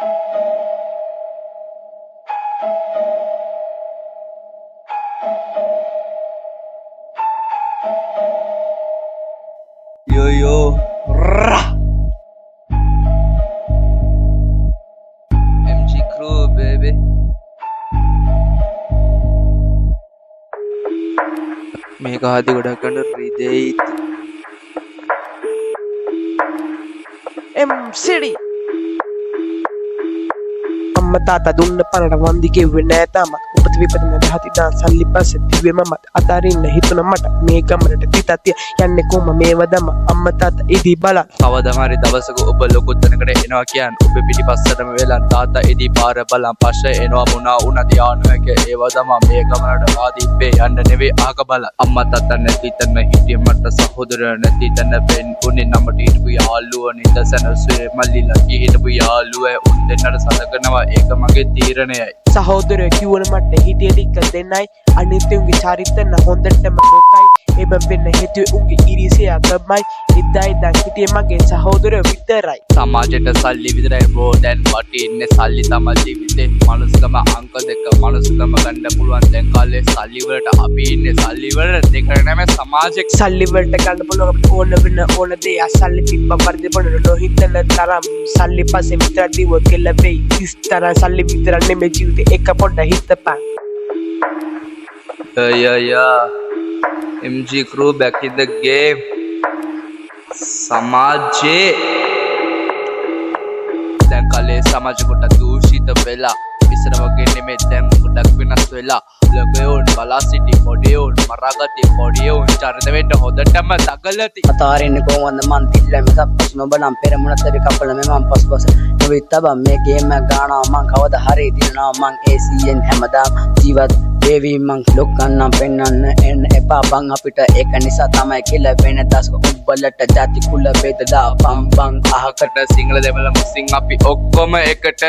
Yo yo, rah. MG Crew baby. මේක හදි ගොඩක් ගන්න රිදෙයිත් MCD අම්ම තාත්තා දුන්න පරණ වන්දි කිව්වේ නෑ තාමත් උපත විපත නැද හතිදා සල්ලි පස්සේ දිව්වේ මමත් අතාරින්න හිතුණ මට මේ ගමනට තිතතිය යන්නේ කොම මේවදම අම්ම තාත්තා ඉදි බලන් කවදමරි දවසක ඔබ ලොකු තැනකට එනවා කියන් ඔබ පිටිපස්සටම වෙලන් තාත්තා ඉදි පාර බලන් පස්සේ එනවා මොනා උනද යානුවක ඒවදම මේ ගමනට ආදීපේ යන්න නෙවෙයි ආක බල අම්මා තාත්තා නැති තැන හිටිය මට සහෝදර නැති තැන වෙන් උනේ නමට හිටපු යාළුව නිදසනසුවේ මල්ලිලා හිටපු යාළුව උන් දෙන්නට සලකනවා ඒක මගේ තීරණයයි සහෝදරයෝ කිව්වන මට හිටිය ටික දෙන්නයි අනිත් උන්ගේ චරිතන හොඳටම මොකයි එබ වෙන්න හේතුවේ උන්ගේ ඉරිසියා තමයි ඉදා ඉඳන් හිටියේ මගේ සහෝදරයෝ විතරයි සමාජයට සල්ලි විතරයි බෝ දැන් වටින්නේ සල්ලි තමයි ජීවිතේ මනුස්සකම අංක දෙක මනුස්සකම ගන්න පුළුවන් දැන් කාලේ සල්ලි වලට අපි ඉන්නේ සල්ලි වලට දෙකට නැමෙ සමාජෙක සල්ලි වලට ගන්න පුළුවන් අපිට ඕන වෙන ඕන දේ අසල්ලි තිබ්බ පරිදි බොන නොහිතන තරම් සල්ලි පස්සේ විතර දිව කෙල වෙයි ඉස්තර සල්ලි විතර නෙමෙයි ජීවිතේ එක පොඩ හිතපන් MG Crew back in the game සමාජයේ දැන් කාලේ සමාජ කොට දූෂිත වෙලා ඉස්සර වගේ නෙමෙයි දැන් ගොඩක් වෙනස් වෙලා ලොකයෝන් බලා සිටි පොඩියෝන් මරාගති පොඩියෝන් චරිත වෙන්න හොදටම දගලති අතාරින්නේ කොහොමද මන් තිල්ලා මෙතක් පස් නොබ නම් පෙරමුණත් අපි කපල මේ මන් පස් නොවිත් තබ මේ ගේම් එක ගානවා මං කවදා හරි දිනනවා මං ACN හැමදාම ජීවත් වේවි මං ලොක්කන්නම් පෙන්නන්න එන්න එපා බං අපිට ඒක නිසා තමයි කියලා වෙන දස්ක උඹලට ಜಾති කුල වේදලා පම් බං අහකට සිංහල දෙමළ මුස්ලිම් අපි ඔක්කොම එකට